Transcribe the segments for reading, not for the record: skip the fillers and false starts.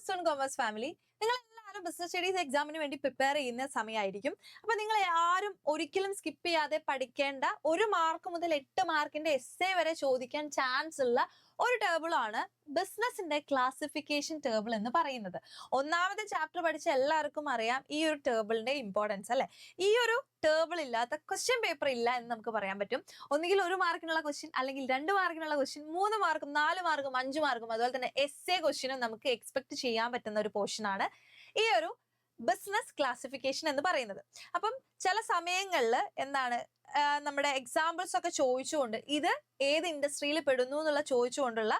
Stone Commerce family. നിങ്ങൾ business studies എക്സാമിന് വേണ്ടി പ്രിപ്പയർ ചെയ്യുന്ന സമയമായിരിക്കും. അപ്പൊ നിങ്ങൾ ആരും ഒരിക്കലും സ്കിപ്പ് ചെയ്യാതെ പഠിക്കേണ്ട 1 മാർക്ക് മുതൽ 8 മാർക്കിന്റെ എസ്സേ വരെ ചോദിക്കാൻ ചാൻസ് ഉള്ള ഒരു ടേബിൾ ആണ് ബിസിനസിന്റെ ക്ലാസിഫിക്കേഷൻ ടേബിൾ എന്ന് പറയുന്നത്. ഒന്നാമത്തെ ചാപ്റ്റർ പഠിച്ച എല്ലാവർക്കും അറിയാം ഈ ഒരു ടേബിളിന്റെ ഇമ്പോർട്ടൻസ് അല്ലെ. ഈ ഒരു ടേബിൾ ഇല്ലാത്ത ക്വസ്റ്റ്യൻ പേപ്പർ ഇല്ല എന്ന് നമുക്ക് പറയാൻ പറ്റും. ഒന്നുകിൽ 1 മാർക്കിനുള്ള ക്വസ്റ്റ്യൻ, അല്ലെങ്കിൽ 2 മാർക്കിനുള്ള ക്വസ്റ്റ്യൻ, 3 മാർക്കും 4 മാർക്കും 5 മാർക്കും അതുപോലെ തന്നെ എസ്സേ ക്വസ്റ്റ്യനും നമുക്ക് എക്സ്പെക്ട് ചെയ്യാൻ പറ്റുന്ന ഒരു പോർഷൻ ആണ് ഈ ഒരു ബിസിനസ് ക്ലാസിഫിക്കേഷൻ എന്ന് പറയുന്നത്. അപ്പം ചില സമയങ്ങളിൽ എന്താണ് നമ്മുടെ എക്സാമ്പിൾസ് ഒക്കെ ചോദിച്ചുകൊണ്ട് ഇത് ഏത് ഇൻഡസ്ട്രിയിൽ പെടുന്നു എന്നുള്ള ചോദിച്ചുകൊണ്ടുള്ള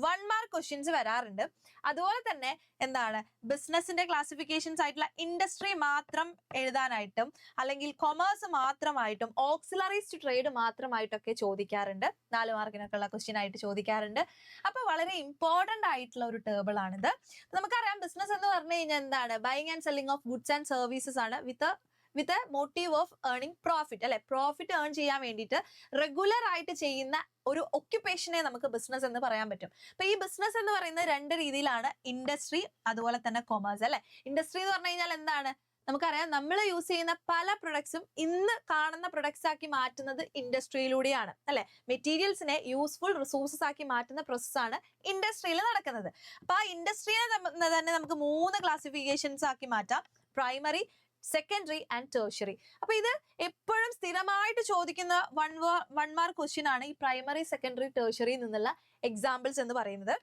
1 മാർക്ക് ക്വസ്റ്റ്യൻസ് വരാറുണ്ട്. അതുപോലെ തന്നെ എന്താണ് ബിസിനസിന്റെ ക്ലാസിഫിക്കേഷൻസ് ആയിട്ടുള്ള ഇൻഡസ്ട്രി മാത്രം എഴുതാനായിട്ടും അല്ലെങ്കിൽ കൊമേഴ്സ് മാത്രമായിട്ടും ഓക്സിലറീസ് ടു ട്രേഡ് മാത്രമായിട്ടൊക്കെ ചോദിക്കാറുണ്ട്. 4 മാർക്കിനൊക്കെ ഉള്ള ക്വസ്റ്റ്യൻ ആയിട്ട് ചോദിക്കാറുണ്ട്. അപ്പൊ വളരെ ഇമ്പോർട്ടന്റ് ആയിട്ടുള്ള ഒരു ടേബിൾ ആണിത്. നമുക്കറിയാം ബിസിനസ് എന്ന് പറഞ്ഞു കഴിഞ്ഞാൽ എന്താണ് buying and selling of goods and services ആണ് with a motive of earning profit അല്ലെ. പ്രോഫിറ്റ് ഏൺ ചെയ്യാൻ വേണ്ടിയിട്ട് റെഗുലർ ആയിട്ട് ചെയ്യുന്ന ഒരു ഒക്യുപ്പേഷനെ നമുക്ക് ബിസിനസ് എന്ന് പറയാൻ പറ്റും. അപ്പൊ ഈ ബിസിനസ് എന്ന് പറയുന്നത് 2 രീതിയിലാണ്, ഇൻഡസ്ട്രി അതുപോലെ തന്നെ കൊമേഴ്സ് അല്ലെ. ഇൻഡസ്ട്രി എന്ന് പറഞ്ഞു കഴിഞ്ഞാൽ എന്താണ് നമുക്കറിയാം, നമ്മൾ യൂസ് ചെയ്യുന്ന പല പ്രൊഡക്ട്സും ഇന്ന് കാണുന്ന പ്രൊഡക്ട്സ് ആക്കി മാറ്റുന്നത് ഇൻഡസ്ട്രിയിലൂടെയാണ് അല്ലെ. മെറ്റീരിയൽസിനെ യൂസ്ഫുൾ റിസോഴ്സസ് ആക്കി മാറ്റുന്ന പ്രോസസ്സാണ് ഇൻഡസ്ട്രിയിൽ നടക്കുന്നത്. അപ്പൊ ആ ഇൻഡസ്ട്രിയെ തന്നെ നമുക്ക് 3 ക്ലാസിഫിക്കേഷൻസ് ആക്കി മാറ്റാം: പ്രൈമറി, സെക്കൻഡറി ആൻഡ് ടേർഷ്യറി. അപ്പൊ ഇത് എപ്പോഴും സ്ഥിരമായിട്ട് ചോദിക്കുന്ന 1 മാർക്ക് ക്വസ്റ്റ്യൻ ആണ് ഈ പ്രൈമറി, സെക്കൻഡറി, ടേർഷ്യറിയിൽ നിന്നുള്ള എക്സാമ്പിൾസ് എന്ന് പറയുന്നത്.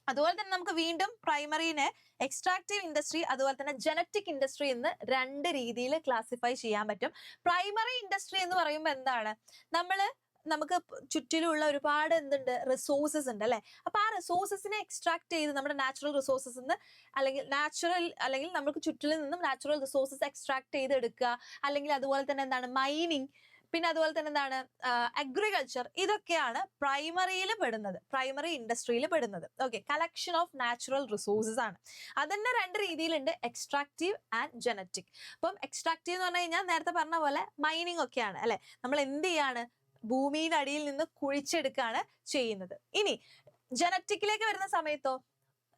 അതുപോലെ തന്നെ നമുക്ക് വീണ്ടും പ്രൈമറിനെ എക്സ്ട്രാക്റ്റീവ് ഇൻഡസ്ട്രി അതുപോലെ തന്നെ ജനറ്റിക് ഇൻഡസ്ട്രി എന്ന് 2 രീതിയിൽ ക്ലാസിഫൈ ചെയ്യാൻ പറ്റും. പ്രൈമറി ഇൻഡസ്ട്രി എന്ന് പറയുമ്പോൾ എന്താണ്, നമുക്ക് ചുറ്റിലുള്ള ഒരുപാട് റിസോഴ്സസ് ഉണ്ട് അല്ലെ. അപ്പൊ ആ റിസോഴ്സസിനെ എക്സ്ട്രാക്ട് ചെയ്ത് നമ്മുടെ നാച്ചുറൽ റിസോഴ്സസ് അല്ലെങ്കിൽ നമുക്ക് ചുറ്റിലും നിന്നും നാച്ചുറൽ റിസോഴ്സസ് എക്സ്ട്രാക്ട് ചെയ്ത് എടുക്കുക, അല്ലെങ്കിൽ അതുപോലെ തന്നെ എന്താണ് മൈനിങ്, പിന്നെ അതുപോലെ തന്നെ എന്താണ് അഗ്രികൾച്ചർ. ഇതൊക്കെയാണ് പ്രൈമറിയിൽ പെടുന്നത്, പ്രൈമറി ഇൻഡസ്ട്രിയിൽ പെടുന്നത്. Okay, collection of natural resources ആണ്. അതന്നെ 2 രീതിയിലുണ്ട്, എക്സ്ട്രാക്റ്റീവ് ആൻഡ് ജനറ്റിക്. അപ്പം എക്സ്ട്രാക്റ്റീവ് എന്ന് പറഞ്ഞു കഴിഞ്ഞാൽ നേരത്തെ പറഞ്ഞ പോലെ മൈനിങ് ഒക്കെയാണ് അല്ലെ. നമ്മൾ എന്ത് ചെയ്യാണ്, ഭൂമിയുടെ അടിയിൽ നിന്ന് കുഴിച്ചെടുക്കുകയാണ് ചെയ്യുന്നത്. ഇനി ജനറ്റിക്കിലേക്ക് വരുന്ന സമയത്തോ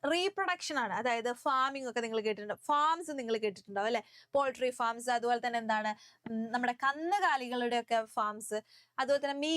റീപ്രൊഡക്ഷൻ ആണ്. അതായത് ഫാമിംഗ് ഒക്കെ നിങ്ങൾ കേട്ടിട്ടുണ്ടാവും, ഫാംസ് നിങ്ങൾ കേട്ടിട്ടുണ്ടാവും അല്ലെ. പോൾട്രി ഫാംസ്, അതുപോലെ തന്നെ എന്താണ് നമ്മുടെ കന്നുകാലികളുടെ ഒക്കെ ഫാംസ്, അതുപോലെ തന്നെ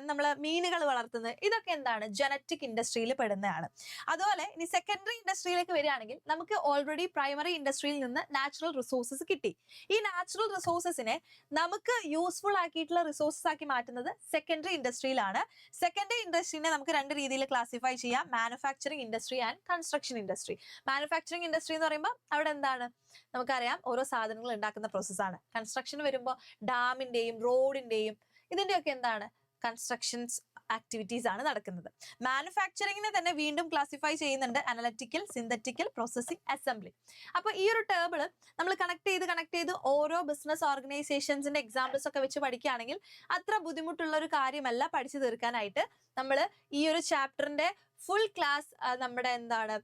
നമ്മളെ മീനുകൾ വളർത്തുന്നത്, ഇതൊക്കെ എന്താണ് ജനറ്റിക് ഇൻഡസ്ട്രിയിൽ പെടുന്നതാണ്. അതുപോലെ ഇനി സെക്കൻഡറി ഇൻഡസ്ട്രിയിലേക്ക് വരികയാണെങ്കിൽ നമുക്ക് ഓൾറെഡി പ്രൈമറി ഇൻഡസ്ട്രിയിൽ നിന്ന് നാച്ചുറൽ റിസോഴ്സസ് കിട്ടി. ഈ നാച്ചുറൽ റിസോഴ്സസിനെ നമുക്ക് യൂസ്ഫുൾ ആക്കിയിട്ടുള്ള റിസോഴ്സസ് ആക്കി മാറ്റുന്നത് സെക്കൻഡറി ഇൻഡസ്ട്രിയിലാണ്. സെക്കൻഡറി ഇൻഡസ്ട്രീനെ നമുക്ക് 2 രീതിയിൽ ക്ലാസിഫൈ ചെയ്യാം: manufacturing industry and construction industry. Manufacturing industry എന്ന് പറയുമ്പോൾ അവിടെ എന്താണ് നമുക്കറിയാം ഓരോ സാധനങ്ങൾ ഉണ്ടാക്കുന്ന പ്രോസസ്സാണ്. കൺസ്ട്രക്ഷൻ വരുമ്പോൾ ഡാമിന്റെയും റോഡിന്റെയും ഇതിന്റെയൊക്കെ എന്താണ് കൺസ്ട്രക്ഷൻസ് ആക്ടിവിറ്റീസ് ആണ് നടക്കുന്നത്. മാനുഫാക്ചറിങ്ങിനെ തന്നെ വീണ്ടും ക്ലാസിഫൈ ചെയ്യുന്നുണ്ട്: അനലറ്റിക്കൽ, സിന്തറ്റിക്കൽ, പ്രോസസിംഗ്, അസംബ്ലി. അപ്പൊ ഈ ഒരു ടേബിള് നമ്മൾ കണക്ട് ചെയ്ത് ഓരോ ബിസിനസ് ഓർഗനൈസേഷൻസിന്റെ എക്സാമ്പിൾസ് ഒക്കെ വെച്ച് പഠിക്കുകയാണെങ്കിൽ അത്ര ബുദ്ധിമുട്ടുള്ള ഒരു കാര്യമല്ല പഠിച്ചു തീർക്കാനായിട്ട്. നമ്മൾ ഈ ഒരു ചാപ്റ്ററിന്റെ ഫുൾ ക്ലാസ് നമ്മുടെ എന്താണ്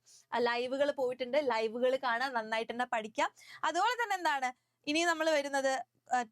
ലൈവുകൾ പോയിട്ടുണ്ട്, ലൈവുകൾ കാണാൻ, നന്നായിട്ട് തന്നെ പഠിക്കാം. അതുപോലെ തന്നെ എന്താണ് ഇനി നമ്മൾ വരുന്നത്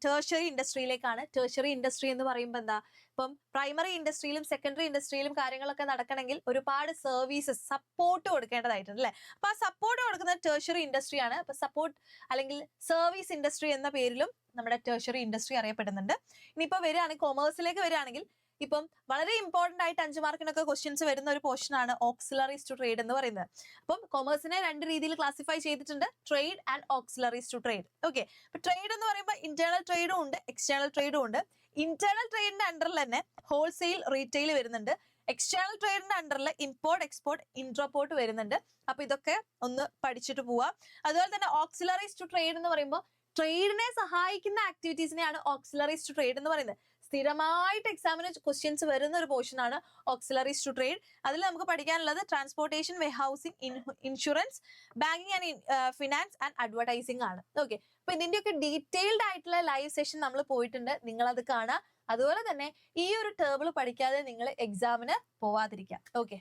ടേർഷ്യറി ഇൻഡസ്ട്രിയിലേക്കാണ്. ടേർഷ്യറി ഇൻഡസ്ട്രി എന്ന് പറയുമ്പോൾ എന്താ, ഇപ്പം പ്രൈമറി ഇൻഡസ്ട്രിയിലും സെക്കൻഡറി ഇൻഡസ്ട്രിയിലും കാര്യങ്ങളൊക്കെ നടക്കണമെങ്കിൽ ഒരുപാട് സർവീസസ് സപ്പോർട്ട് കൊടുക്കേണ്ടതായിട്ടുണ്ട് അല്ലെ. അപ്പൊ ആ സപ്പോർട്ട് കൊടുക്കുന്നത് ടേർഷ്യറി ഇൻഡസ്ട്രിയാണ്. അപ്പൊ സപ്പോർട്ട് അല്ലെങ്കിൽ സർവീസ് ഇൻഡസ്ട്രി എന്ന പേരിലും നമ്മുടെ ടേർഷ്യറി ഇൻഡസ്ട്രി അറിയപ്പെടുന്നുണ്ട്. ഇനിയിപ്പോ കൊമേഴ്സിലേക്ക് വരികയാണെങ്കിൽ ഇപ്പം വളരെ ഇമ്പോർട്ടന്റ് ആയിട്ട് 5 മാർക്കിനൊക്കെ ക്വസ്റ്റ്യൻസ് വരുന്ന ഒരു പോർഷൻ ആണ് ഓക്സിലറീസ് ടു ട്രേഡ് എന്ന് പറയുന്നത്. അപ്പം കൊമേഴ്സിനെ 2 രീതിയിൽ ക്ലാസിഫൈ ചെയ്തിട്ടുണ്ട്: trade and auxiliaries to trade. Okay, അപ്പൊ ട്രേഡ് എന്ന് പറയുമ്പോൾ ഇന്റേണൽ ട്രേഡും ഉണ്ട്, എക്സ്റ്റേണൽ ട്രേഡും ഉണ്ട്. ഇന്റേണൽ ട്രേഡിന്റെ അണ്ടറിൽ തന്നെ ഹോൾസെയിൽ, റീറ്റെയിൽ വരുന്നുണ്ട്. എക്സ്റ്റേണൽ ട്രേഡിന്റെ അണ്ടറിൽ ഇമ്പോർട്ട്, എക്സ്പോർട്ട്, ഇൻട്രോപോർട്ട് വരുന്നുണ്ട്. അപ്പൊ ഇതൊക്കെ ഒന്ന് പഠിച്ചിട്ട് പോവാം. അതുപോലെ തന്നെ ഓക്സിലറീസ് ടു ട്രേഡ് എന്ന് പറയുമ്പോൾ ട്രേഡിനെ സഹായിക്കുന്ന ആക്ടിവിറ്റീസിനെയാണ് ഓക്സിലറീസ് ടു ട്രേഡ് എന്ന് പറയുന്നത്. സ്ഥിരമായിട്ട് എക്സാമിന് ക്വസ്റ്റ്യൻസ് വരുന്ന ഒരു പോർഷൻ ആണ് ഓക്സിലറീസ് ടു ട്രേഡ്. അതിൽ നമുക്ക് പഠിക്കാനുള്ളത് transportation, warehousing, insurance, banking and finance and advertising ആണ്. ഓക്കെ, അപ്പൊ ഇതിന്റെയൊക്കെ ഡീറ്റെയിൽഡ് ആയിട്ടുള്ള ലൈവ് സെഷൻ നമ്മൾ പോയിട്ടുണ്ട്, നിങ്ങളത് കാണാം. അതുപോലെ തന്നെ ഈ ഒരു ടേബിൾ പഠിക്കാതെ നിങ്ങൾ എക്സാമിന് പോവാതിരിക്കാം. ഓക്കെ.